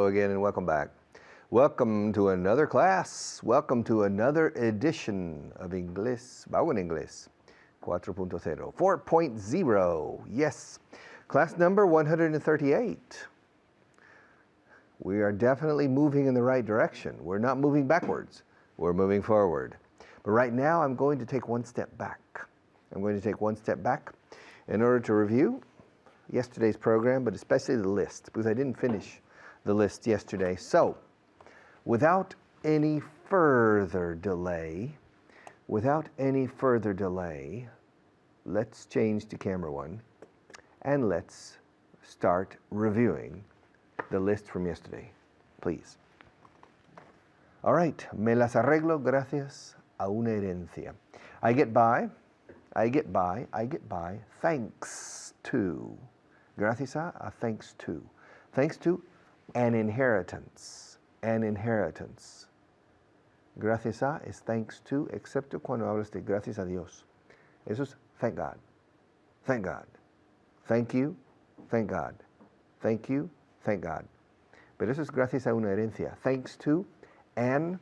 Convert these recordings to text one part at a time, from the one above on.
again and welcome back. Welcome to another class. Welcome to another edition of Inglés, Bago en Inglés 4.0, 4.0. Yes, class number 138. We are definitely moving in the right direction. We're not moving backwards. We're moving forward. But right now I'm going to take one step back. I'm going to take one step back in order to review yesterday's program, but especially the list, because I didn't finish the list yesterday. So, without any further delay, let's change to camera one, and let's start reviewing the list from yesterday, please. All right, me las arreglo gracias a una herencia. I get by, thanks to. Gracias a thanks to. Thanks to an inheritance. Gracias a is thanks to, excepto cuando hablas de gracias a Dios. Eso es thank God. Thank God. Thank you, thank God. Thank you, thank God. Pero eso es gracias a una herencia. Thanks to an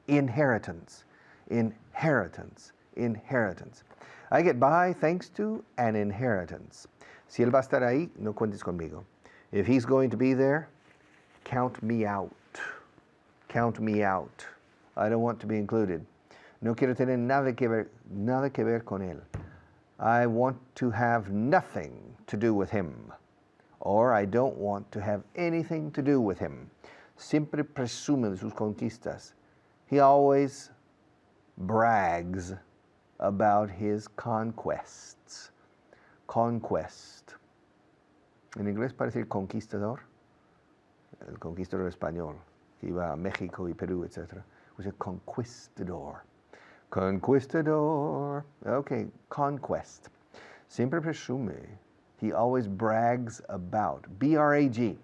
inheritance. Inheritance. I get by thanks to an inheritance. Si él va a estar ahí, no cuentes conmigo. If he's going to be there, count me out. Count me out. I don't want to be included. No quiero tener nada que ver con él. I want to have nothing to do with him. Or I don't want to have anything to do with him. Siempre presume de sus conquistas. He always brags about his conquests. Conquest. En inglés parece el conquistador. El conquistador español. Que iba a México y Perú, etc. Was a conquistador. Conquistador. Okay, conquest. Siempre presume. He always brags about. B-R-A-G.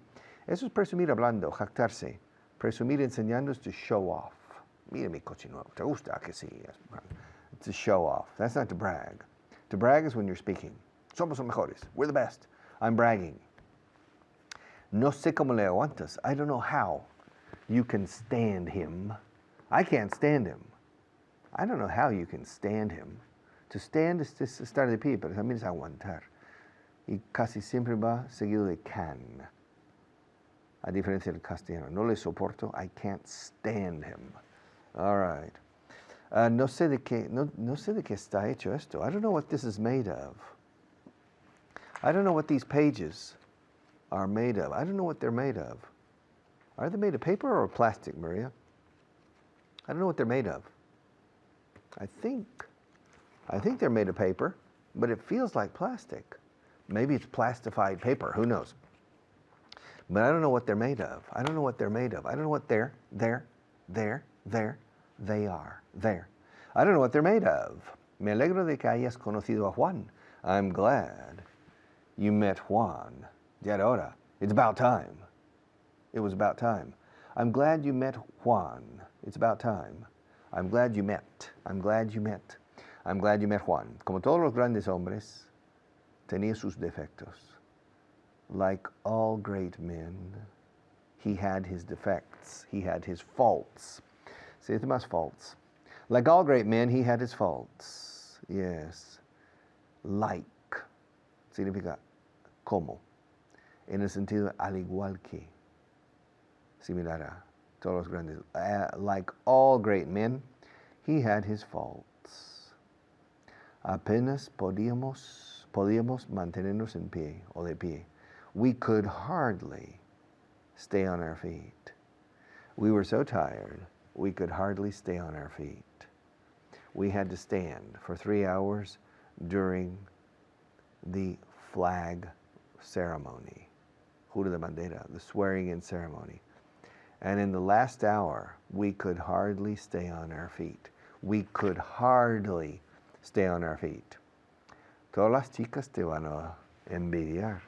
Eso es presumir hablando, jactarse. Presumir enseñando is to show off. Mira mi coche nuevo. ¿Te gusta? Que sí. It's to show off. That's not to brag. To brag is when you're speaking. Somos los mejores. We're the best. I'm bragging. No sé cómo le aguantas. I don't know how you can stand him. I can't stand him. I don't know how you can stand him. To stand es estar de pie, pero también es aguantar. Y casi siempre va seguido de can. A diferencia del castellano. No le soporto. I can't stand him. All right. No sé de qué está hecho esto. I don't know what this is made of. I don't know what these pages are made of. I don't know what they're made of. Are they made of paper or plastic, Maria? I don't know what they're made of. I think they're made of paper, but it feels like plastic. Maybe it's plastified paper. Who knows? But I don't know what they're made of. I don't know what they are. There. I don't know what they're made of. Me alegro de que hayas conocido a Juan. I'm glad you met Juan. Ya era hora. It's about time. It was about time. I'm glad you met Juan. It's about time. I'm glad you met. I'm glad you met Juan. Como todos los grandes hombres, tenía sus defectos. Like all great men, he had his defects. He had his faults. Se dice más faults. Like all great men, he had his faults. Yes. Like significa como. En el sentido al igual que. Similar a todos los grandes. Like all great men, he had his faults. Apenas podíamos mantenernos en pie o de pie. We could hardly stay on our feet. We were so tired, we could hardly stay on our feet. We had to stand for 3 hours during the flag ceremony, juro de bandera, the swearing-in ceremony. And in the last hour, we could hardly stay on our feet. We could hardly stay on our feet. Todas las chicas te van a envidiar.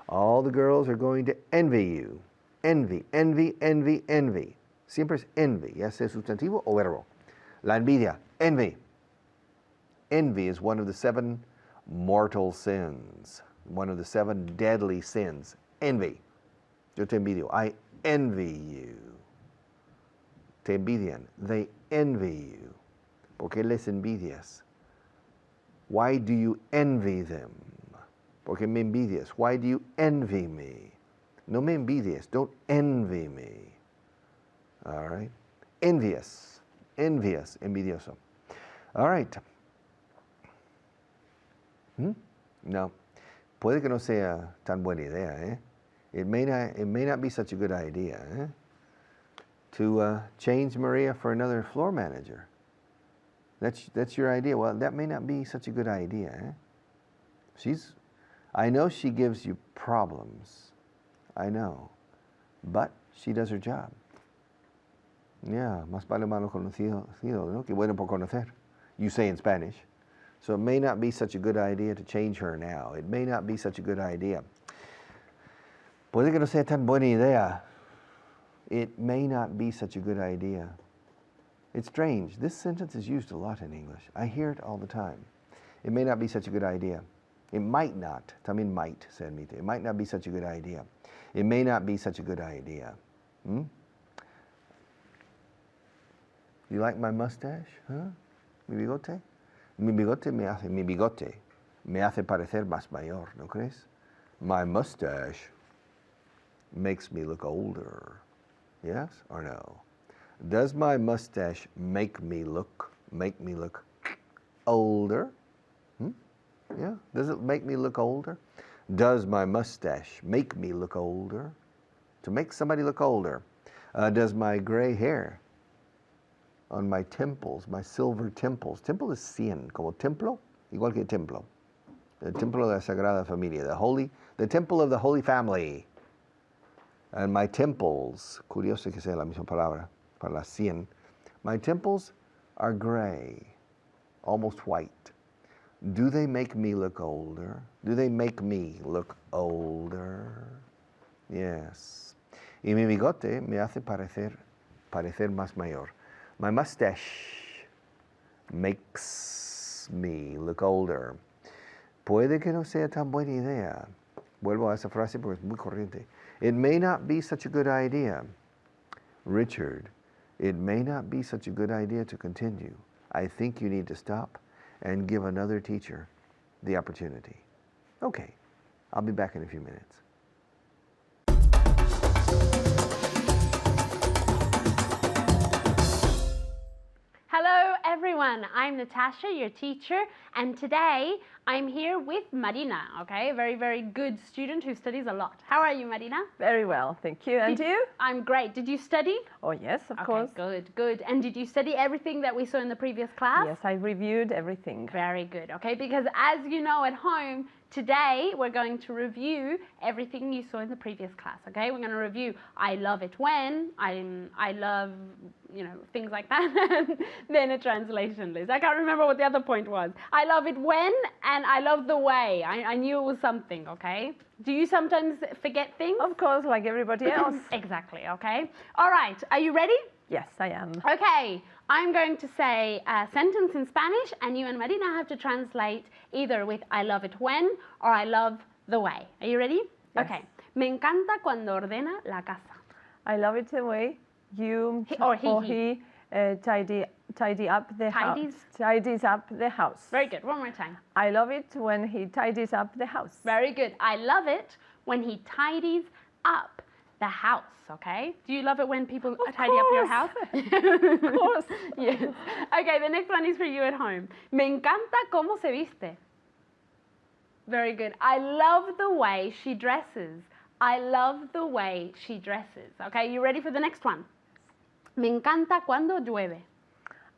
All the girls are going to envy you. Envy. Siempre es envy, ya sea sustantivo o verbo. La envidia, envy. Envy is one of the 7 mortal sins, one of the 7 deadly sins. Envy. Yo te envidio. I envy you. Te envidian. They envy you. ¿Por qué les envidias? Why do you envy them? ¿Por qué me envidias? Why do you envy me? No me envidies. Don't envy me. All right? Envious. Envious. Envidioso. All right. No. Puede que no sea tan buena idea, eh? It may not be such a good idea, eh? To change Maria for another floor manager. That's your idea. Well, that may not be such a good idea, eh? I know she gives you problems. I know. But she does her job. Yeah, más vale malo conocido, ¿no? Que bueno por conocer. You say in Spanish. So it may not be such a good idea to change her now. It may not be such a good idea. Puede que no sea tan buena idea. It may not be such a good idea. It's strange. This sentence is used a lot in English. I hear it all the time. It may not be such a good idea. It might not. También might se admite. It might not be such a good idea. It may not be such a good idea. You like my mustache? Huh? Mi bigote? Mi bigote me hace parecer más mayor, ¿no crees? My mustache makes me look older. Yes or no? Does my mustache make me look older? Yeah, does it make me look older? Does my mustache make me look older? To make somebody look older. Does my gray hair on my temples, my silver temples. Temple is 100, como templo, igual que templo. The temple of the Sagrada Familia, the temple of the Holy Family. And my temples, curioso que sea la misma palabra, para las 100. My temples are gray, almost white. Do they make me look older? Do they make me look older? Yes. Y mi bigote me hace parecer más mayor. My mustache makes me look older. Puede que no sea tan buena idea. Vuelvo a esa frase porque es muy corriente. It may not be such a good idea. Richard, it may not be such a good idea to continue. I think you need to stop and give another teacher the opportunity. Okay, I'll be back in a few minutes. Hello everyone, I'm Natasha, your teacher, and today I'm here with Marina, okay? A very, very good student who studies a lot. How are you, Marina? Very well, thank you. And you? I'm great. Did you study? Oh yes, of course. Good, good. And did you study everything that we saw in the previous class? Yes, I reviewed everything. Very good, okay? Because as you know at home, today we're going to review everything you saw in the previous class, okay? We're going to review I love it when, I love, things like that. Then a translation list. I can't remember what the other point was. I love it when and I love the way. I knew it was something, okay? Do you sometimes forget things? Of course, like everybody else. Exactly, okay? All right, are you ready? Yes, I am. Okay, I'm going to say a sentence in Spanish and you and Marina have to translate either with I love it when or I love the way. Are you ready? Yes. Okay. Me encanta cuando ordena la casa. I love it the way you he tidy up the house. Tidies up the house. Very good. One more time. I love it when he tidies up the house. Very good. I love it when he tidies up the house, okay? Do you love it when people tidy up your house? Of course. Yes. Okay, the next one is for you at home. Me encanta cómo se viste. Very good. I love the way she dresses. I love the way she dresses. Okay, you ready for the next one? Me encanta cuando llueve.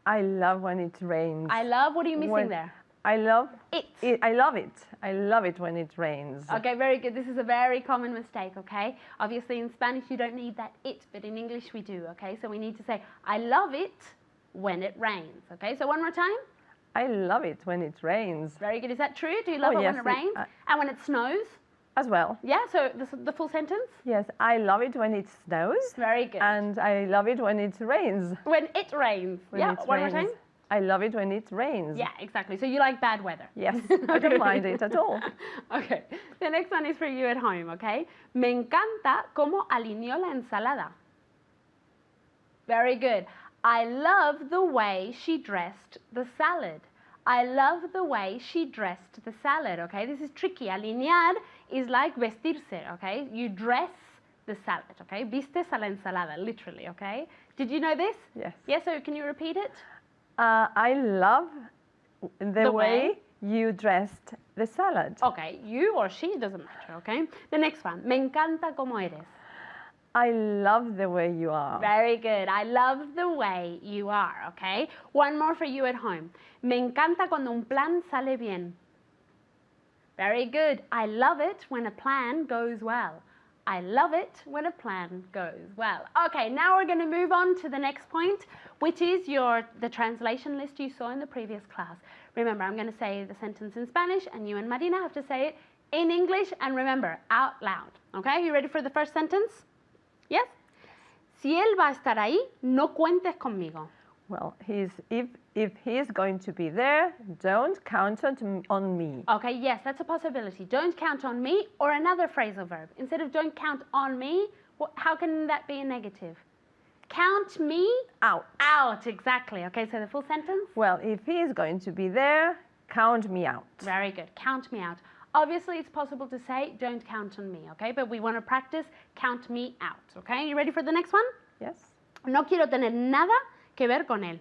I love when it rains. I love, what are you missing there? I love it. I love it. I love it when it rains. Okay, very good. This is a very common mistake, okay? Obviously in Spanish you don't need that it, but in English we do, okay? So we need to say, I love it when it rains, okay? So one more time. I love it when it rains. Very good. Is that true? Do you love it yes, when it rains? And when it snows? As well. Yeah, so the full sentence? Yes, I love it when it snows. Very good. And I love it when it rains. When it rains. When yeah, it one rains. more time. I love it when it rains. Yeah, exactly. So you like bad weather. Yes, I don't mind it at all. Okay. The next one is for you at home, okay? Me encanta cómo alineó la ensalada. Very good. I love the way she dressed the salad. I love the way she dressed the salad, okay? This is tricky. Alinear is like vestirse, okay? You dress the salad, okay? Vistes a la ensalada, literally, okay? Did you know this? Yes. Yes, so can you repeat it? I love the The way way? you dressed the salad. Okay, you or she, doesn't matter, okay? The next one. Me encanta cómo eres. I love the way you are. Very good. I love the way you are, okay? One more for you at home. Me encanta cuando un plan sale bien. Very good. I love it when a plan goes well. I love it when a plan goes well. Okay, now we're going to move on to the next point, which is the translation list you saw in the previous class. Remember, I'm going to say the sentence in Spanish, and you and Marina have to say it in English, and remember, out loud. Okay, you ready for the first sentence? Yes? Si él va a estar ahí, no cuentes conmigo. Well, if he's going to be there, don't count on me. Okay, yes, that's a possibility. Don't count on me, or another phrasal verb. Instead of don't count on me, how can that be a negative? Count me Out. out, exactly. Okay, so the full sentence? Well, if he's going to be there, count me out. Very good. Count me out. Obviously, it's possible to say don't count on me, okay? But we want to practice count me out, okay? You ready for the next one? Yes? No quiero tener nada que ver con él.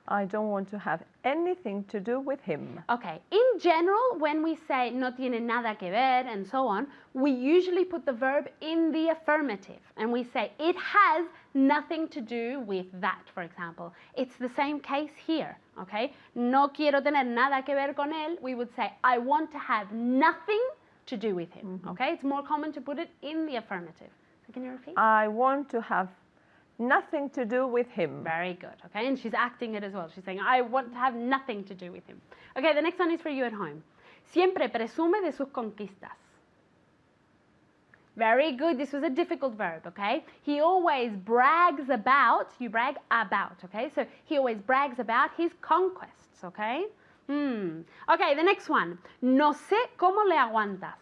I don't want to have anything to do with him. Okay, in general, when we say no tiene nada que ver and so on, we usually put the verb in the affirmative and we say it has nothing to do with that, for example. It's the same case here, okay? No quiero tener nada que ver con él, we would say I want to have nothing to do with him, okay? It's more common to put it in the affirmative. So can you repeat? I want to have nothing to do with him. Very good, okay? And she's acting it as well. She's saying, I want to have nothing to do with him. Okay, the next one is for you at home. Siempre presume de sus conquistas. Very good. This was a difficult verb, okay? He always brags about, you brag about, okay? So he always brags about his conquests, okay? Okay, the next one. No sé cómo le aguantas.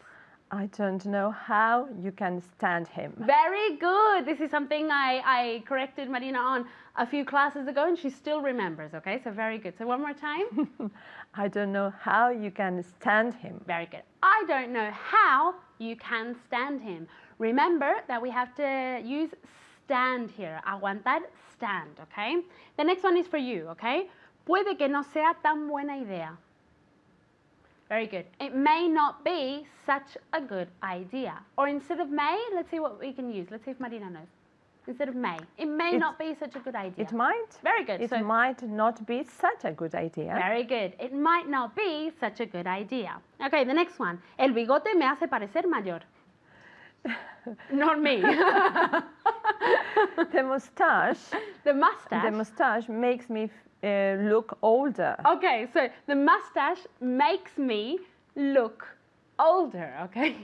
I don't know how you can stand him. Very good. This is something I corrected Marina on a few classes ago and she still remembers, okay? So very good. So one more time. I don't know how you can stand him. Very good. I don't know how you can stand him. Remember that we have to use stand here. Aguantar, stand, okay? The next one is for you, okay? Puede que no sea tan buena idea. Very good. It may not be such a good idea. Or instead of may, let's see what we can use. Let's see if Marina knows. Instead of may. It may not be such a good idea. It might. Very good. It So might not be such a good idea. very good. It might not be such a good idea. Okay, the next one. El bigote me hace parecer mayor. Not me. The mustache, The mustache. the mustache makes me look older. Okay, so the mustache makes me look older, okay?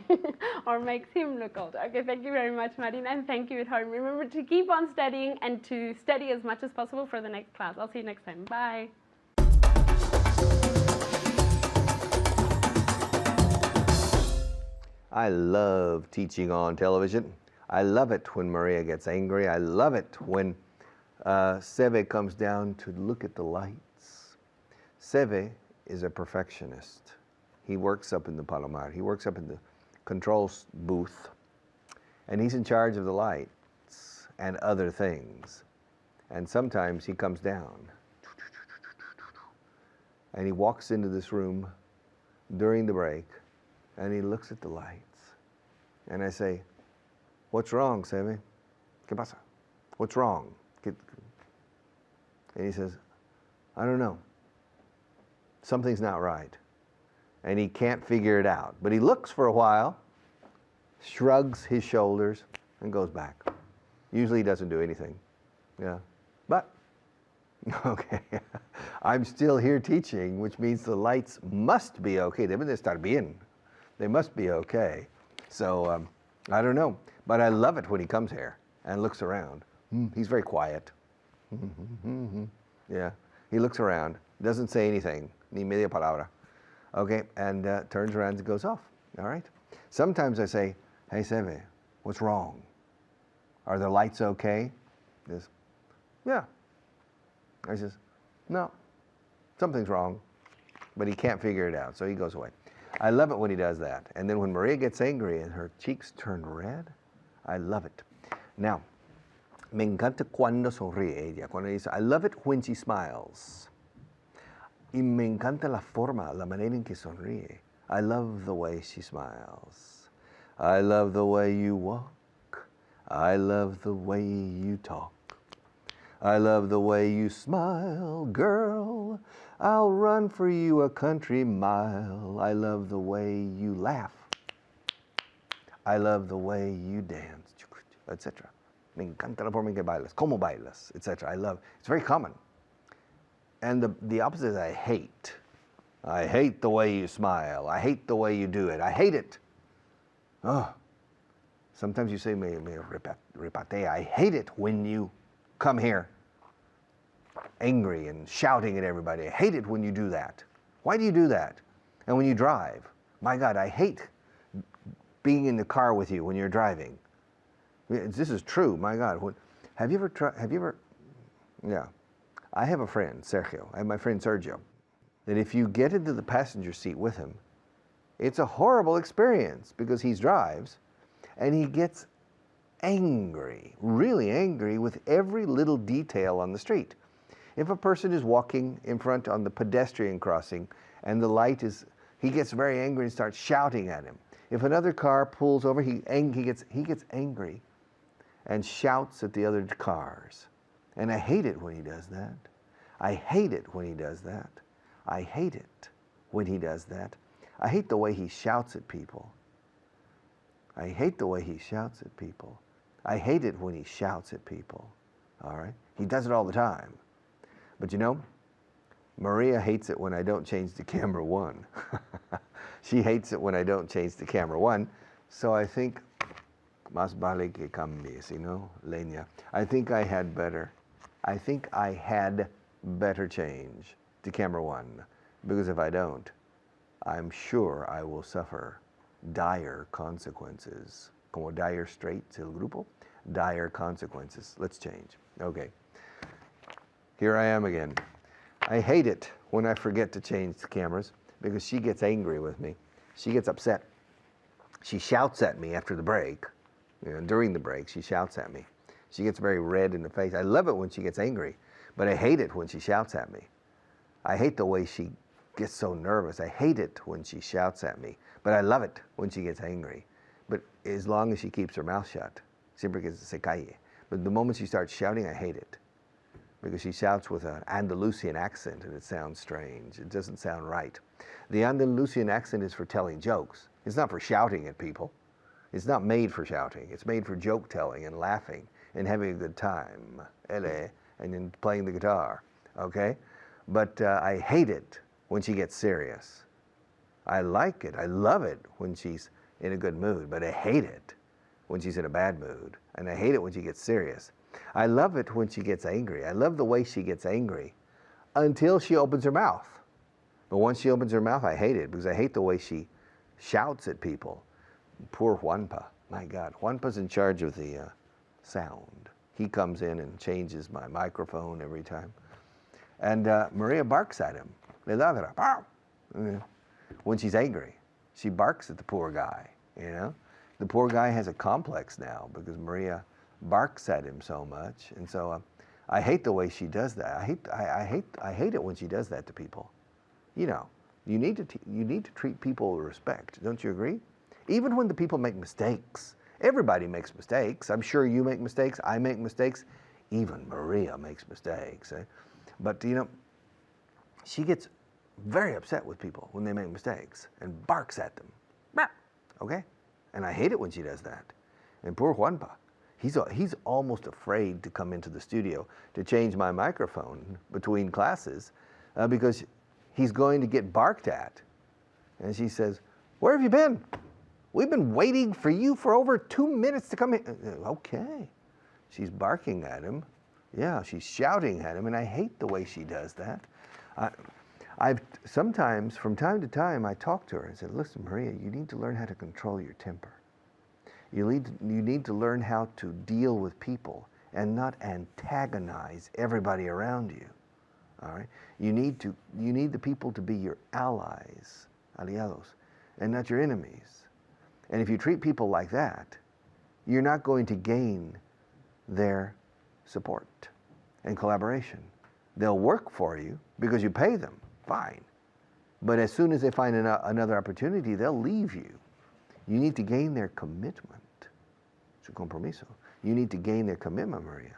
Or makes him look older. Okay, thank you very much, Marina, and thank you at home. Remember to keep on studying and to study as much as possible for the next class. I'll see you next time. Bye. I love teaching on television. I love it when Maria gets angry. I love it when Seve comes down to look at the lights. Seve is a perfectionist. He works up in the Palomar. He works up in the controls booth, and he's in charge of the lights and other things. And sometimes he comes down, and he walks into this room during the break, and he looks at the lights. And I say, "What's wrong, Seve? ¿Qué pasa? What's wrong?" And he says, "I don't know. Something's not right." And he can't figure it out. But he looks for a while, shrugs his shoulders, and goes back. Usually he doesn't do anything. Yeah. But, okay, I'm still here teaching, which means the lights must be okay. Deben de estar bien. They must be okay. So, I don't know. But I love it when he comes here and looks around. He's very quiet. Yeah. He looks around Doesn't say anything, ni media palabra. Okay, and turns around and goes off. All right. Sometimes I say, hey, Seve, what's wrong? Are the lights okay? This, yeah. I says, no, something's wrong. But he can't figure it out, so he goes away. I love it when he does that. And then when Maria gets angry and her cheeks turn red, I love it. Now, me encanta cuando sonríe ella. Cuando dice, I love it when she smiles. Y me encanta la forma, la manera en que sonríe. I love the way she smiles. I love the way you walk. I love the way you talk. I love the way you smile, girl. I'll run for you a country mile. I love the way you laugh. I love the way you dance, etc. Me encanta la forma en que bailas, cómo bailas, etc. I love, it's very common. And the opposite is I hate. I hate the way you smile. I hate the way you do it. I hate it. Oh. Sometimes you say, me repate. I hate it when you come here angry and shouting at everybody. I hate it when you do that. Why do you do that? And when you drive, my God, I hate being in the car with you when you're driving. This is true, my God. Have you ever, yeah. I have a friend, Sergio. I have my friend Sergio, that if you get into the passenger seat with him, it's a horrible experience because he drives and he gets angry, really angry with every little detail on the street. If a person is walking in front on the pedestrian crossing and the light is, he gets very angry and starts shouting at him. If another car pulls over, he gets angry and shouts at the other cars. And I hate it when he does that. I hate it when he does that. I hate it when he does that. I hate the way he shouts at people. I hate the way he shouts at people. I hate it when he shouts at people. All right? He does it all the time. But you know, Maria hates it when I don't change to camera 1. She hates it when I don't change to camera 1. So I think, más vale que cambies, you know, leña. I think I had better change to camera 1. Because if I don't, I'm sure I will suffer dire consequences. Como Dire Straits, el grupo. Dire consequences. Let's change. Okay. Here I am again. I hate it when I forget to change the cameras because she gets angry with me. She gets upset. She shouts at me after the break. You know, during the break, she shouts at me. She gets very red in the face. I love it when she gets angry, but I hate it when she shouts at me. I hate the way she gets so nervous. I hate it when she shouts at me, but I love it when she gets angry. But as long as she keeps her mouth shut, siempre que se calle. But the moment she starts shouting, I hate it. Because she shouts with an Andalusian accent and it sounds strange. It doesn't sound right. The Andalusian accent is for telling jokes. It's not for shouting at people. It's not made for shouting. It's made for joke telling and laughing and having a good time. And then playing the guitar. Okay? But I hate it when she gets serious. I like it. I love it when she's in a good mood, but I hate it when she's in a bad mood. And I hate it when she gets serious. I love it when she gets angry. I love the way she gets angry until she opens her mouth. But once she opens her mouth, I hate it because I hate the way she shouts at people. Poor Juanpa. My God, Juanpa's in charge of the sound. He comes in and changes my microphone every time. And Maria barks at him. Le ladra. When she's angry, she barks at the poor guy, you know. The poor guy has a complex now because Maria barks at him so much, and so I hate the way she does that. I hate it when she does that to people. You know, you need to treat people with respect. Don't you agree? Even when the people make mistakes. Everybody makes mistakes. I'm sure you make mistakes. I make mistakes. Even Maria makes mistakes. But you know, she gets very upset with people when they make mistakes and barks at them. Okay, and I hate it when she does that. And poor Juanpa. He's almost afraid to come into the studio to change my microphone between classes because he's going to get barked at. And she says, "Where have you been? We've been waiting for you for over 2 minutes to come in." Okay. She's barking at him. Yeah, she's shouting at him, and I hate the way she does that. I, I've sometimes, from time to time, I talk to her and said, listen, Maria, you need to learn how to control your temper. You need to learn how to deal with people and not antagonize everybody around you. All right? You need the people to be your allies, aliados, and not your enemies. And if you treat people like that, you're not going to gain their support and collaboration. They'll work for you because you pay them, fine. But as soon as they find another opportunity, they'll leave you. You need to gain their commitment. Su compromiso. You need to gain their commitment, Maria.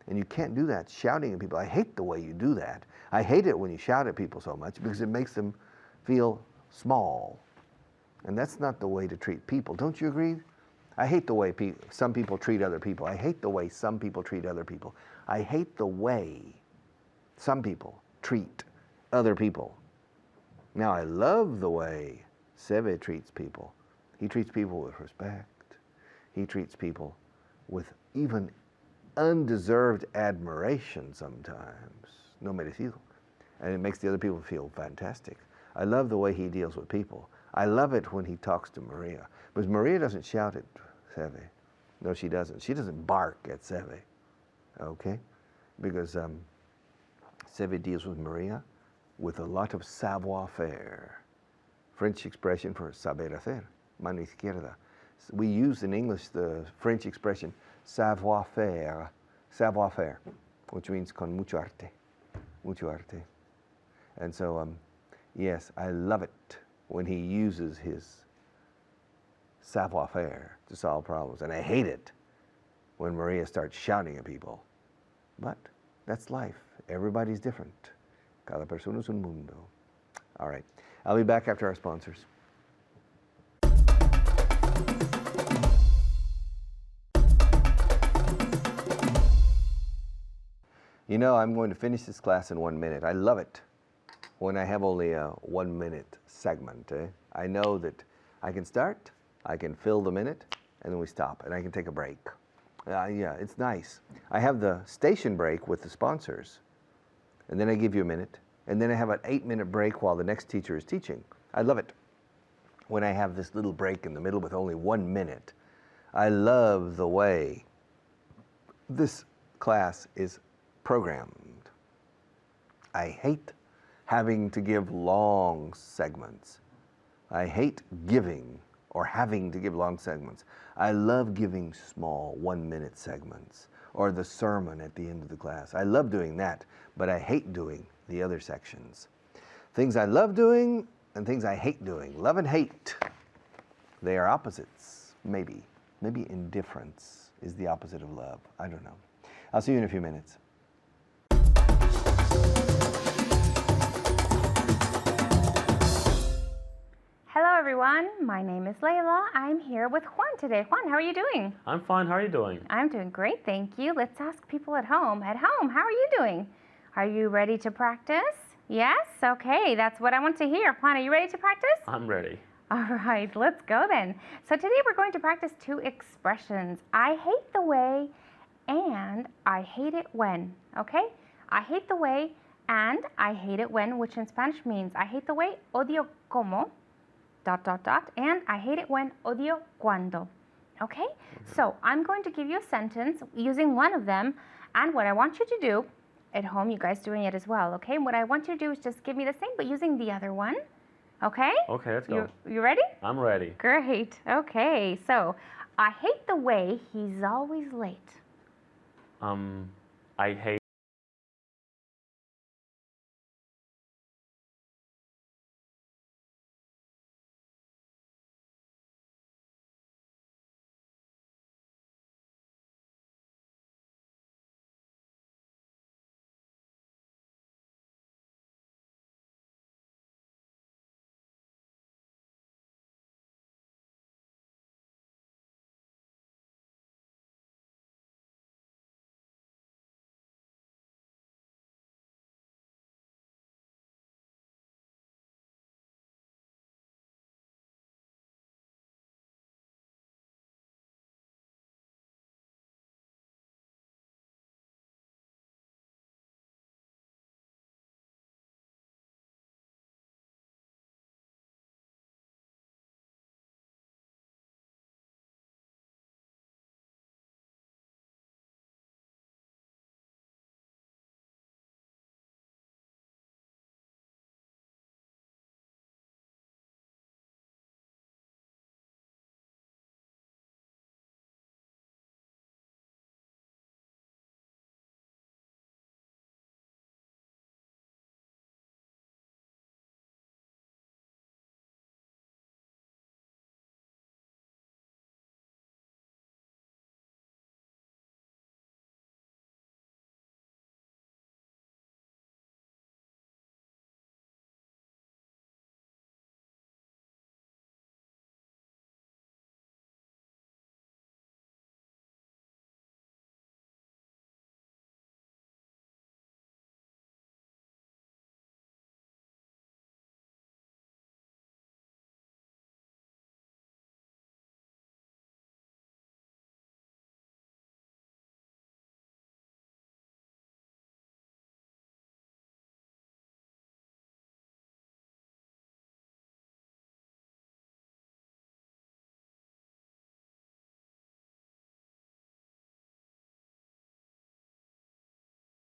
And you can't do that shouting at people. I hate the way you do that. I hate it when you shout at people so much because it makes them feel small. And that's not the way to treat people. Don't you agree? I hate the way some people treat other people. I hate the way some people treat other people. I hate the way some people treat other people. Now, I love the way Seve treats people. He treats people with respect. He treats people with even undeserved admiration sometimes. No merecido. And it makes the other people feel fantastic. I love the way he deals with people. I love it when he talks to Maria. Because Maria doesn't shout at Seve. No, she doesn't. She doesn't bark at Seve. Okay? Because Seve deals with Maria with a lot of savoir-faire. French expression for saber hacer, mano izquierda. We use in English the French expression savoir-faire, which means con mucho arte, mucho arte. And so, yes, I love it when he uses his savoir-faire to solve problems. And I hate it when Maria starts shouting at people. But that's life. Everybody's different. Cada persona es un mundo. All right. I'll be back after our sponsors. You know, I'm going to finish this class in 1 minute. I love it when I have only a 1 minute segment. I know that I can start, I can fill the minute, and then we stop, and I can take a break. Yeah, it's nice. I have the station break with the sponsors, and then I give you a minute, and then I have an 8-minute break while the next teacher is teaching. I love it when I have this little break in the middle with only 1 minute. I love the way this class is programmed. I hate having to give long segments. I hate giving or having to give long segments. I love giving small 1-minute segments or the sermon at the end of the class. I love doing that, but I hate doing the other sections. Things I love doing and things I hate doing. Love and hate, they are opposites, maybe. Maybe indifference is the opposite of love. I don't know. I'll see you in a few minutes. Hello everyone, my name is Layla. I'm here with Juan today. Juan, how are you doing? I'm fine. How are you doing? I'm doing great, thank you. Let's ask people at home. At home, how are you doing? Are you ready to practice? Yes? Okay, that's what I want to hear. Juan, are you ready to practice? I'm ready. All right, let's go then. So today we're going to practice 2 expressions. I hate the way and I hate it when, okay? I hate the way and I hate it when, which in Spanish means I hate the way, odio como, ... and I hate it when, odio cuando. Okay? So I'm going to give you a sentence using one of them, and what I want you to do, at home, you guys doing it as well, okay? What I want you to do is just give me the same, but using the other one, okay? Okay, let's go. You ready? I'm ready. Great. Okay, so I hate the way he's always late. I hate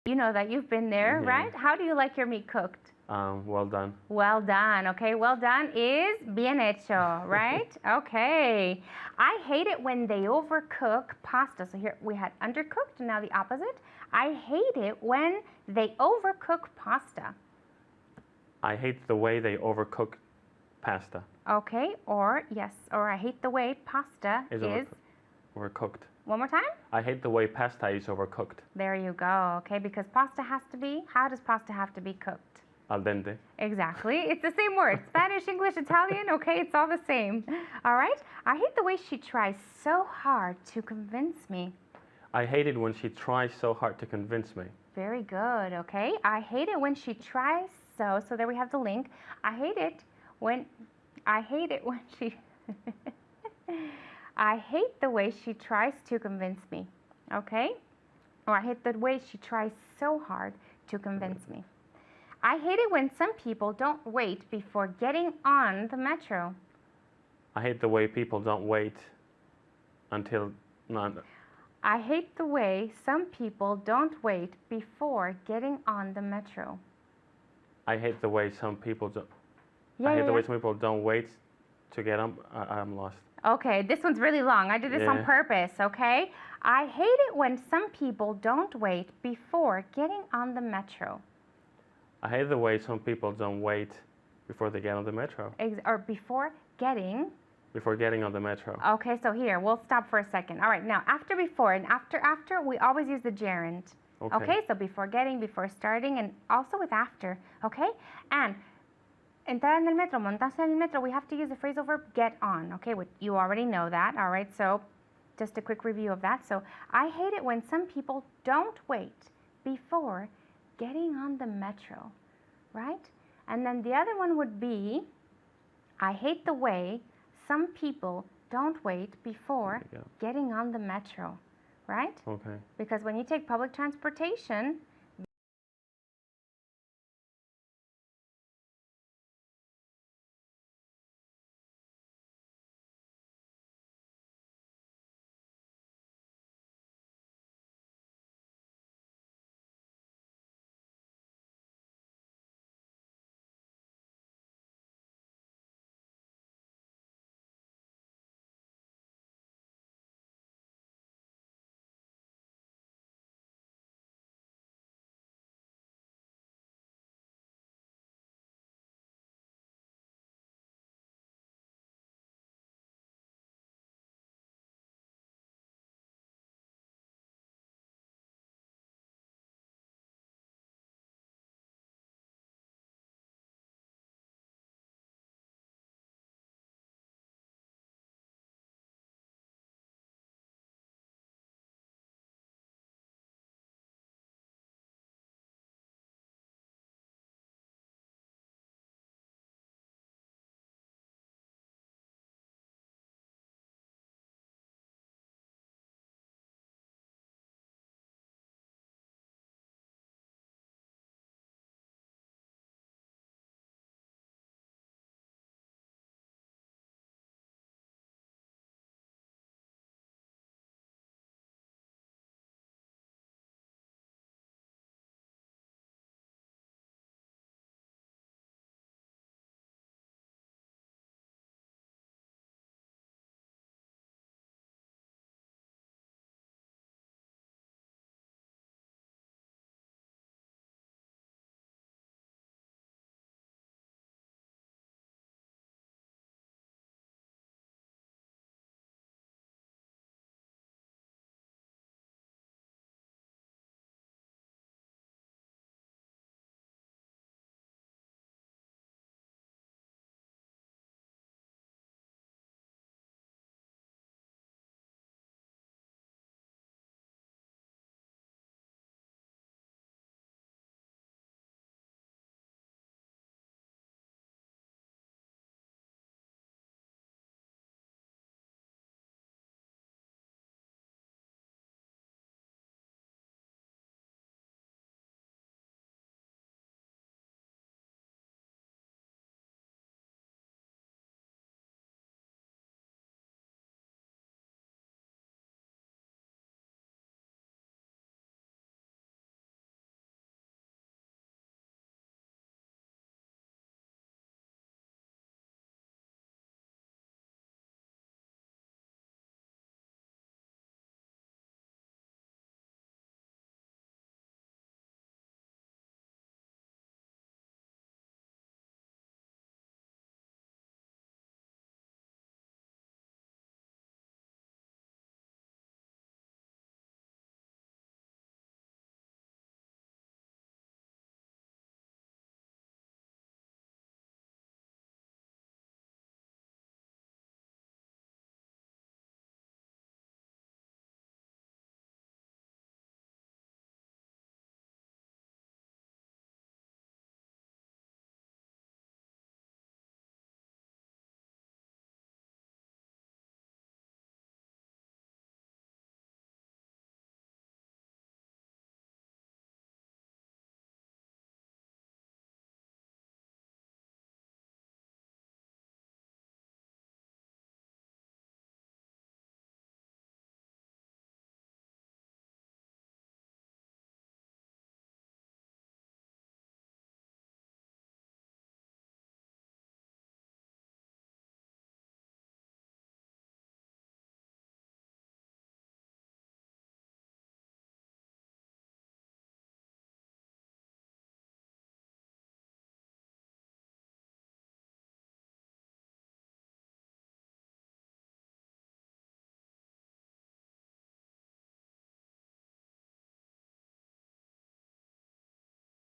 You know that you've been there, Yeah. right? How do you like your meat cooked? Well done. Well done. Okay, well done is bien hecho, right? Okay. I hate it when they overcook pasta. So here we had undercooked, and now the opposite. I hate it when they overcook pasta. I hate the way they overcook pasta. Okay, or yes, or I hate the way pasta is. Overcooked. One more time? I hate the way pasta is overcooked. There you go. Okay, because pasta has to be, how does pasta have to be cooked? Al dente. Exactly. It's the same word. Spanish, English, Italian, okay, it's all the same. All right? I hate the way she tries so hard to convince me. I hate it when she tries so hard to convince me. Very good, okay? I hate it when she tries so there we have the link. I hate it when she I hate the way she tries to convince me. Okay? Or I hate the way she tries so hard to convince me. I hate it when some people don't wait before getting on the metro. I hate the way people don't wait until. No, I hate the way some people don't wait before getting on the metro. I hate the way some people don't. Yeah, I hate yeah, the way yeah. some people don't wait to get on. I'm lost. Okay, this one's really long. I did this on Yeah. purpose, okay? I hate it when some people don't wait before getting on the metro. I hate the way some people don't wait before they get on the metro. Or before getting. Before getting on the metro. Okay, so here, we'll stop for a second. All right, now after before and after, we always use the gerund. Okay, so before getting, before starting, and also with after, okay? And entrar en el metro, montarse en el metro, we have to use the phrasal verb get on, okay? You already know that, all right? So just a quick review of that. So I hate it when some people don't wait before getting on the metro, right? And then the other one would be, I hate the way some people don't wait before There you go. getting on the metro, right? Okay. Because when you take public transportation,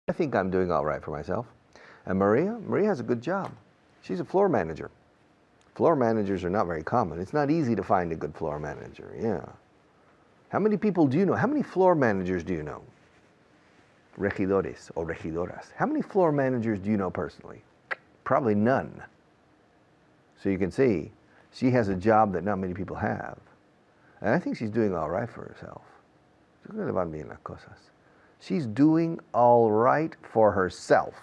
I think I'm doing all right for myself. And Maria has a good job. She's a floor manager. Floor managers are not very common. It's not easy to find a good floor manager, yeah. How many people do you know? How many floor managers do you know? Regidores or regidoras. How many floor managers do you know personally? Probably none. So you can see, she has a job that not many people have. And I think she's doing all right for herself. She's doing all right for herself.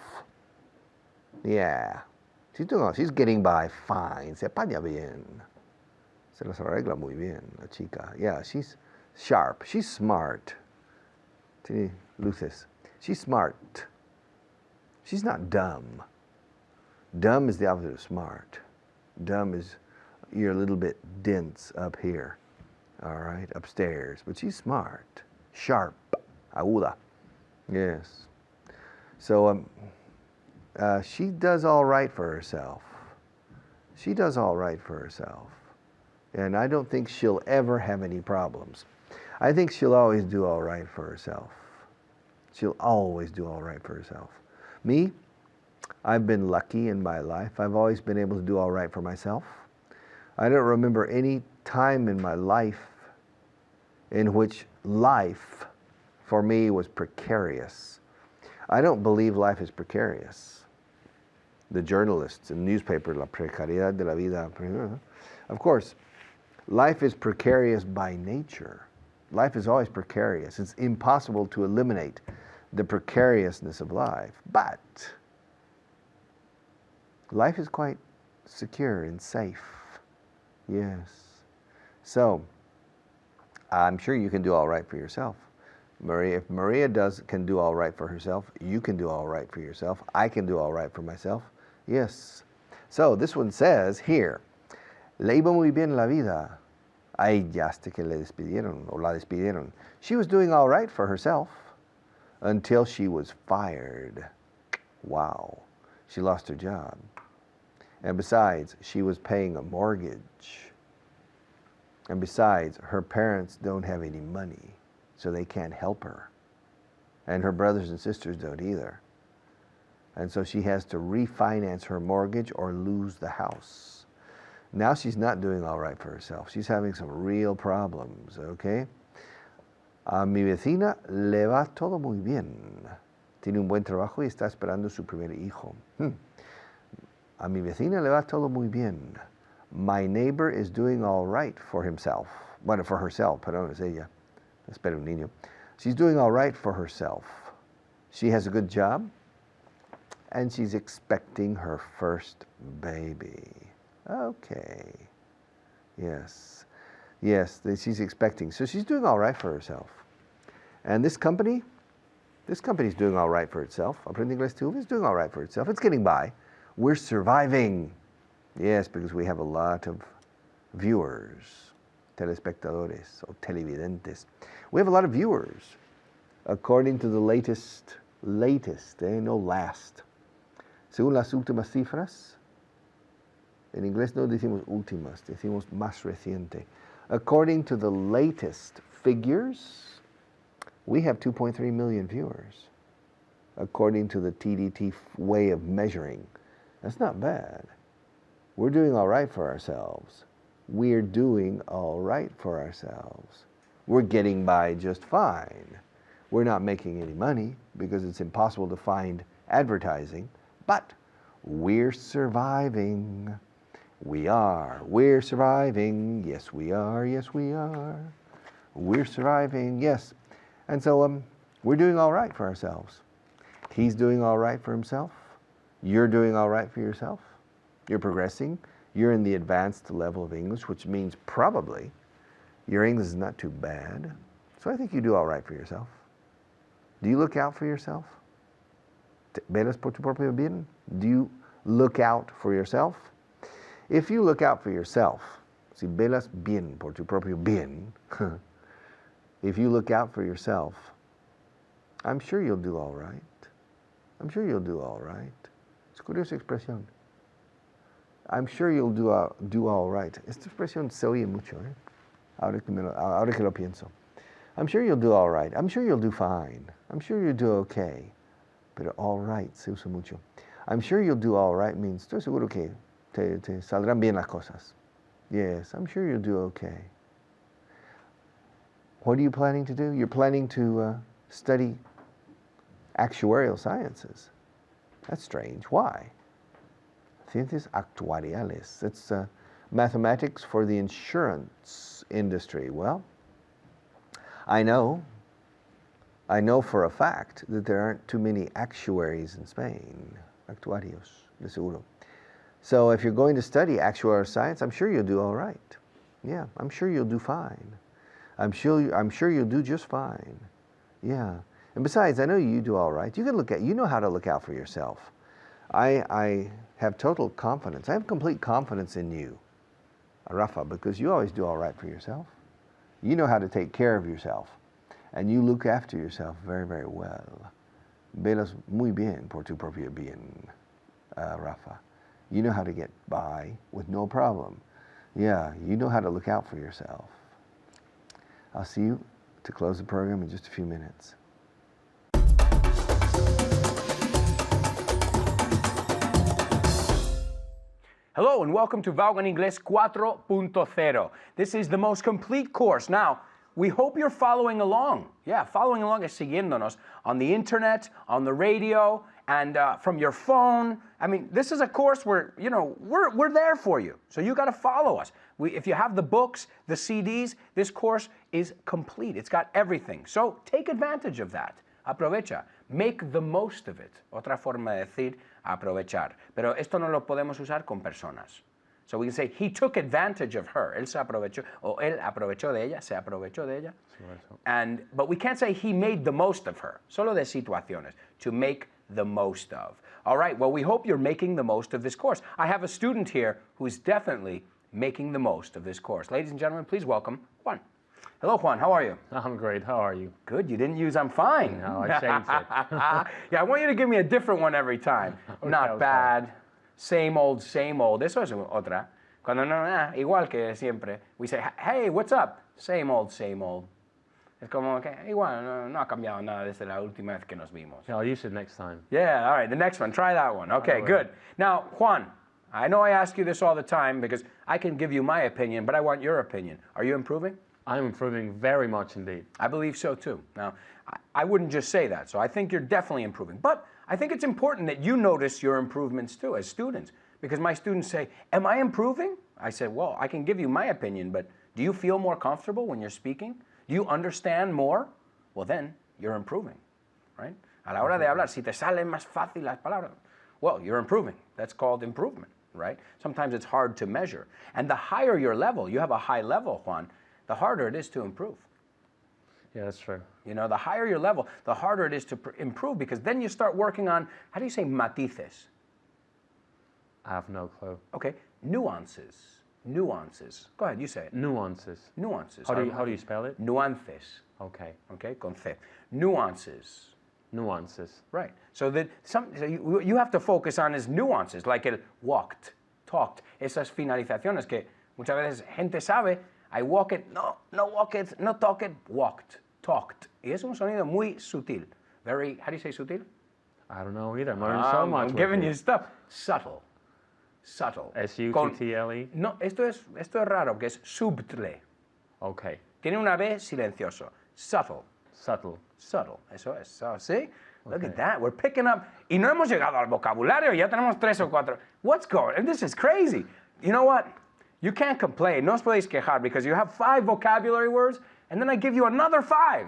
Yeah. She's getting by fine. Se apaña bien. Se las arregla muy bien, la chica. Yeah, she's sharp. She's smart. Tiene luces. She's smart. She's not dumb. Dumb is the opposite of smart. Dumb is you're a little bit dense up here. All right, upstairs. But she's smart. Sharp. Aguda. Yes. So she does all right for herself. She does all right for herself. And I don't think she'll ever have any problems. I think she'll always do all right for herself. She'll always do all right for herself. Me, I've been lucky in my life. I've always been able to do all right for myself. I don't remember any time in my life in which life for me was precarious. I don't believe life is precarious. The journalists in the newspaper, la precariedad de la vida. Of course, life is precarious by nature. Life is always precarious. It's impossible to eliminate the precariousness of life. But life is quite secure and safe. Yes. So, I'm sure you can do all right for yourself. Maria, if Maria can do all right for herself, you can do all right for yourself. I can do all right for myself. Yes. So this one says here, le iba muy bien la vida. Ay, ya hasta que le despidieron o la despidieron. She was doing all right for herself until she was fired. Wow. She lost her job. And besides, she was paying a mortgage. And besides, her parents don't have any money, so they can't help her. And her brothers and sisters don't either. And so she has to refinance her mortgage or lose the house. Now she's not doing all right for herself. She's having some real problems, okay? A mi vecina le va todo muy bien. Tiene un buen trabajo y está esperando su primer hijo. A mi vecina le va todo muy bien. My neighbor is doing all right for himself. Bueno, for herself, perdón, es ella. Espera un niño. She's doing all right for herself. She has a good job, and she's expecting her first baby. Okay. Yes. Yes, she's expecting. So she's doing all right for herself. And this company's doing all right for itself. Aprende Inglés Tube is doing all right for itself. It's getting by. We're surviving. Yes, because we have a lot of viewers, telespectadores o televidentes. We have a lot of viewers, according to the latest, no last. Según las últimas cifras, en inglés no decimos últimas, decimos más reciente. According to the latest figures, we have 2.3 million viewers, according to the TDT way of measuring. That's not bad. We're doing all right for ourselves. We're doing all right for ourselves. We're getting by just fine. We're not making any money because it's impossible to find advertising, but we're surviving. We are. We're surviving. Yes, we are. Yes, we are. We're surviving. Yes. And so we're doing all right for ourselves. He's doing all right for himself. You're doing all right for yourself. You're progressing. You're in the advanced level of English, which means probably your English is not too bad. So I think you do all right for yourself. Do you look out for yourself? ¿Velas por tu propio bien? Do you look out for yourself? If you look out for yourself, si velas bien por tu propio bien, if you look out for yourself, I'm sure you'll do all right. I'm sure you'll do all right. Es curiosa expresión. I'm sure you'll do all right. Esta expresión se oye mucho, ahora que lo pienso. I'm sure you'll do all right. I'm sure you'll do fine. I'm sure you'll do okay. Pero all right se usa mucho. I'm sure you'll do all right means estoy seguro que te saldrán bien las cosas. Yes, I'm sure you'll do okay. What are you planning to do? You're planning to study actuarial sciences. That's strange. Why? Ciencias actuariales. It's mathematics for the insurance industry. Well, I know for a fact that there aren't too many actuaries in Spain. Actuarios, de seguro. So if you're going to study actuarial science, I'm sure you'll do all right. Yeah, I'm sure you'll do fine. I'm sure you'll do just fine. Yeah. And besides, I know you do all right. You know how to look out for yourself. I have total confidence. I have complete confidence in you, Rafa, because you always do all right for yourself. You know how to take care of yourself. And you look after yourself very, very well. Velas muy bien por tu propio bien, Rafa. You know how to get by with no problem. Yeah, you know how to look out for yourself. I'll see you to close the program in just a few minutes. Hello and welcome to Vaughan Inglés 4.0. This is the most complete course. Now, we hope you're following along. Yeah, following along is siguiéndonos on the internet, on the radio, and from your phone. I mean, this is a course where, we're there for you. So you got to follow us. If you have the books, the CDs, this course is complete. It's got everything. So take advantage of that. Aprovecha. Make the most of it. Otra forma de decir aprovechar. Pero esto no lo podemos usar con personas. So we can say, he took advantage of her. Él se aprovechó, o él aprovechó de ella, se aprovechó de ella. But we can't say he made the most of her. Solo de situaciones. To make the most of. All right, well, we hope you're making the most of this course. I have a student here who's definitely making the most of this course. Ladies and gentlemen, please welcome Juan. Hello, Juan. How are you? I'm great. How are you? Good. You didn't use I'm fine. No, I changed it. Yeah, I want you to give me a different one every time. Okay, Not bad. Same old, same old. Eso es otra. Cuando no, igual que siempre. We say, hey, what's up? Same old, same old. Es como que igual, no ha cambiado nada desde la última vez que nos vimos. Yeah, I'll use it next time. Yeah, all right. The next one. Try that one. Okay, good. Now, Juan, I know I ask you this all the time because I can give you my opinion, but I want your opinion. Are you improving? I'm improving very much indeed. I believe so too. Now, I wouldn't just say that, so I think you're definitely improving. But I think it's important that you notice your improvements too as students, because my students say, am I improving? I said, well, I can give you my opinion, but do you feel more comfortable when you're speaking? Do you understand more? Well, then you're improving, right? A la hora de hablar, si te salen más fácil las palabras, well, you're improving. That's called improvement, right? Sometimes it's hard to measure. And the higher your level, you have a high level, Juan, the harder it is to improve. Yeah, that's true. The higher your level, the harder it is to improve, because then you start working on, how do you say matices? I have no clue. Okay, nuances. Nuances. Go ahead, you say it. Nuances. Nuances. How do you spell it? Nuances. Okay. Okay, con C. Nuances. Nuances. Right. So that you have to focus on his nuances, like el walked, talked. Esas finalizaciones que muchas veces gente sabe. I walk it, no walk it, no talk it, walked, talked. Y es un sonido muy sutil. Very, how do you say sutil? I don't know either. I'm learning so much. I'm giving you stuff. Subtle. Subtle. S-U-T-T-L-E? No, esto es raro, que es subtle. Okay. Tiene una B silencioso. Subtle. Subtle. Subtle. Eso es. So, see? Look at that. We're picking up. Y no hemos llegado al vocabulario. Ya tenemos 3 o 4. What's going on? This is crazy. You know what? You can't complain. No os podéis quejar because you have 5 vocabulary words and then I give you another 5.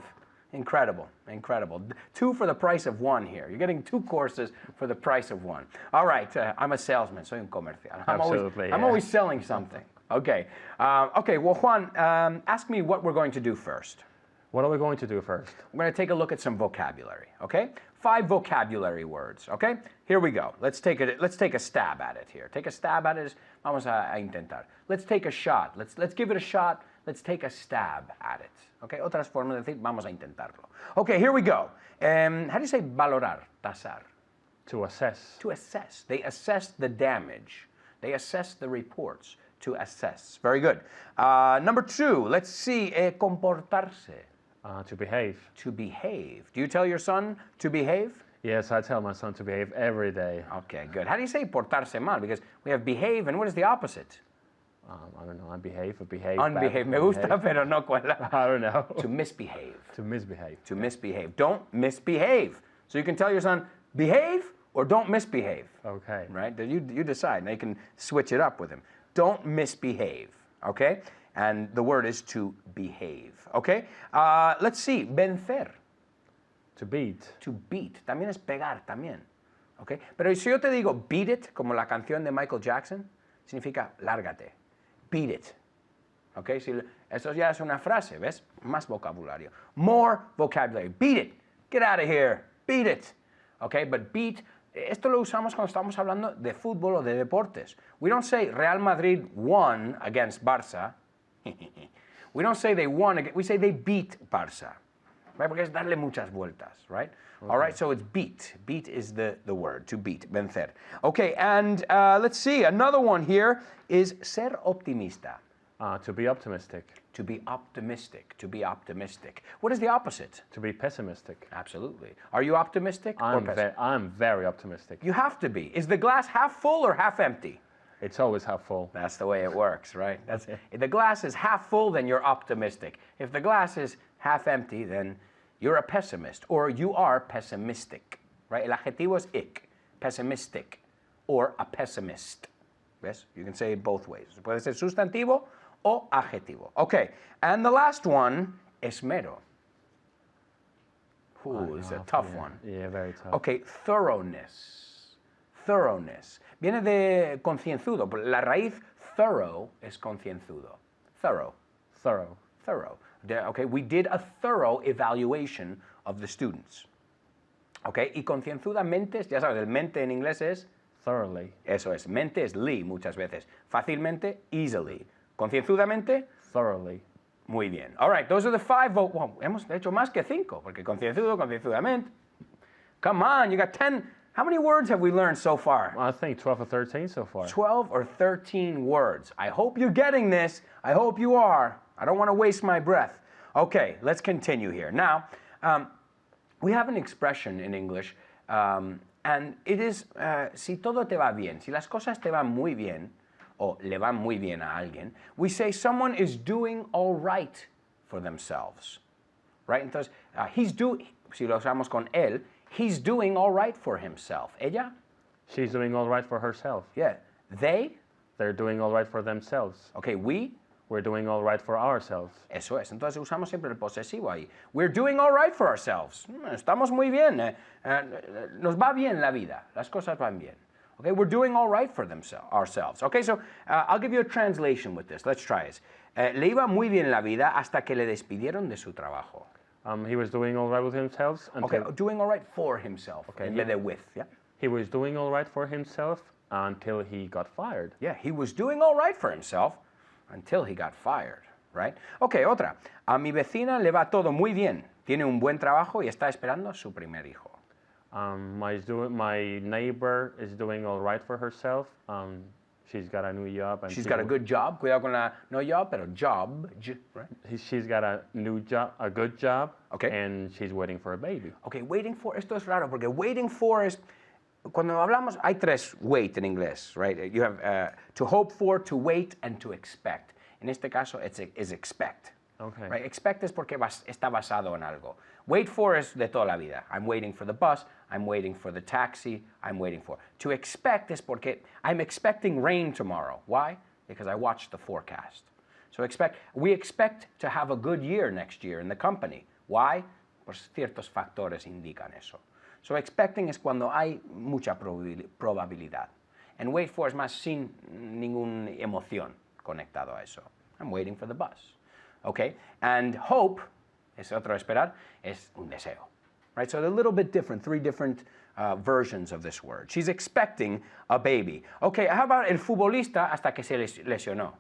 Incredible. Incredible. 2 for the price of 1 here. You're getting 2 courses for the price of 1. All right. I'm a salesman. Soy un comercial. I'm always selling something. Okay. Okay. Well, Juan, ask me what we're going to do first. What are we going to do first? We're going to take a look at some vocabulary, okay? 5 vocabulary words, okay? Here we go. Let's take a stab at it here. Take a stab at it. Vamos a intentar. Let's take a shot. Let's give it a shot. Let's take a stab at it. Okay? Otras formas de decir vamos a intentarlo. Okay, here we go. How do you say valorar, tasar? To assess. To assess. They assess the damage. They assess the reports. To assess. Very good. Number 2, let's see, comportarse. To behave. To behave. Do you tell your son to behave? Yes, I tell my son to behave every day. Okay, good. How do you say portarse mal? Because we have behave, and what is the opposite? I don't know, unbehave or behave. Unbehave. Me gusta, pero no cuela. I don't know. To misbehave. To misbehave. To misbehave. Don't misbehave. So you can tell your son, behave or don't misbehave. Okay. Right? Then you decide. Now you can switch it up with him. Don't misbehave. Okay? And the word is to behave. Okay? Let's see. Vencer. To beat. To beat. También es pegar, también. Okay? Pero si yo te digo beat it, como la canción de Michael Jackson, significa lárgate. Beat it. Okay? Si, eso ya es una frase, ¿ves? Más vocabulario. More vocabulary. Beat it. Get out of here. Beat it. Okay? But beat, esto lo usamos cuando estamos hablando de fútbol o de deportes. We don't say Real Madrid won against Barça. We don't say they won, we say they beat Barça. Right? Porque es darle muchas vueltas, right? Okay. All right, so it's beat. Beat is the word, to beat, vencer. Okay, and let's see, another one here is ser optimista. To be optimistic. To be optimistic, to be optimistic. What is the opposite? To be pessimistic. Absolutely. Are you optimistic or pessimistic? I'm very optimistic. You have to be. Is the glass half full or half empty? It's always half full. That's the way it works, right? If the glass is half full, then you're optimistic. If the glass is half empty, then you're a pessimist, or you are pessimistic, right? El adjetivo es ik, pessimistic, or a pessimist. ¿Ves? You can say it both ways. Puede ser sustantivo o adjetivo. Okay, and the last one, esmero. Ooh, it's a tough one. Yeah, very tough. Okay, thoroughness. Thoroughness. Viene de concienzudo. La raíz thorough es concienzudo. Thorough. Thorough. Thorough. Okay, we did a thorough evaluation of the students. Okay, y concienzudamente, ya sabes, el mente en inglés es thoroughly. Eso es, mente es li muchas veces. Fácilmente, easily. Concienzudamente, thoroughly. Muy bien. All right, those are the five. Well, hemos hecho más que 5, porque concienzudo, concienzudamente. Come on, you got 10. How many words have we learned so far? I think 12 or 13 so far. 12 or 13 words. I hope you're getting this. I hope you are. I don't want to waste my breath. Okay, let's continue here. Now, we have an expression in English, and it is, si todo te va bien, si las cosas te van muy bien, o le van muy bien a alguien, we say someone is doing all right for themselves. Right? Entonces, si lo usamos con él, he's doing all right for himself. Ella? She's doing all right for herself. Yeah. They're doing all right for themselves. Okay, we're doing all right for ourselves. Eso es. Entonces usamos siempre el posesivo ahí. We're doing all right for ourselves. Estamos muy bien. Nos va bien la vida. Las cosas van bien. Okay, we're doing all right for ourselves. Okay, so I'll give you a translation with this. Let's try it. Le iba muy bien la vida hasta que le despidieron de su trabajo. He was doing all right with himself. Okay, doing all right for himself. Okay, en vez de with, yeah? He was doing all right for himself until he got fired. Yeah, he was doing all right for himself until he got fired, right? Okay, otra. A mi vecina le va todo muy bien. Tiene un buen trabajo y está esperando su primer hijo. My neighbor is doing all right for herself. She's got a new job. And she's got a good job. Cuidado con la no job, pero job, right? She's got a new job, a good job. Okay. And she's waiting for a baby. Okay, waiting for, esto es raro, porque waiting for es, cuando hablamos, hay 3 wait en inglés, right? You have to hope for, to wait, and to expect. En este caso, es expect. Okay. Right? Expect es porque está basado en algo. Wait for es de toda la vida. I'm waiting for the bus, I'm waiting for the taxi, I'm waiting for. To expect es porque I'm expecting rain tomorrow. Why? Because I watched the forecast. So we expect to have a good year next year in the company. Why? Pues ciertos factores indican eso. So expecting es cuando hay mucha probabilidad. And wait for es más sin ninguna emoción conectado a eso. I'm waiting for the bus. Okay? And hope, es otro esperar, es un deseo. Right? So they're a little bit different, 3 different versions of this word. She's expecting a baby. Okay, how about el futbolista hasta que se lesionó?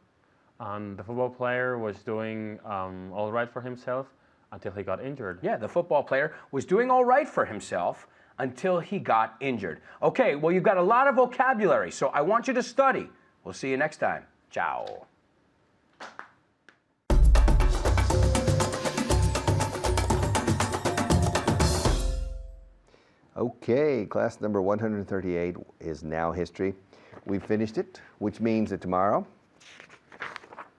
The football player was doing all right for himself until he got injured. Yeah, the football player was doing all right for himself until he got injured. Okay, well, you've got a lot of vocabulary, so I want you to study. We'll see you next time. Ciao. Okay, class number 138 is now history. We finished it, which means that tomorrow,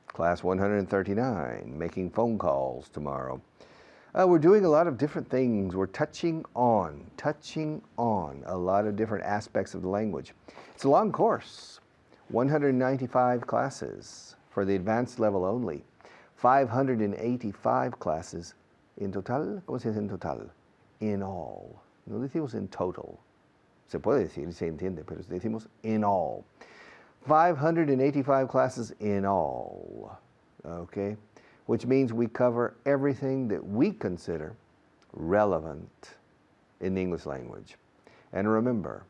class 139, making phone calls tomorrow. We're doing a lot of different things. We're touching on a lot of different aspects of the language. It's a long course, 195 classes for the advanced level only, 585 classes in total. ¿Cómo se dice en total? In all. No decimos in total. Se puede decir, se entiende, pero decimos in all. 585 classes in all, okay? Which means we cover everything that we consider relevant in the English language. And remember,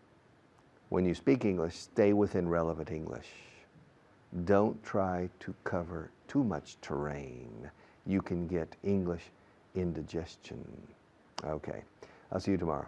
when you speak English, stay within relevant English. Don't try to cover too much terrain. You can get English indigestion. Okay, I'll see you tomorrow.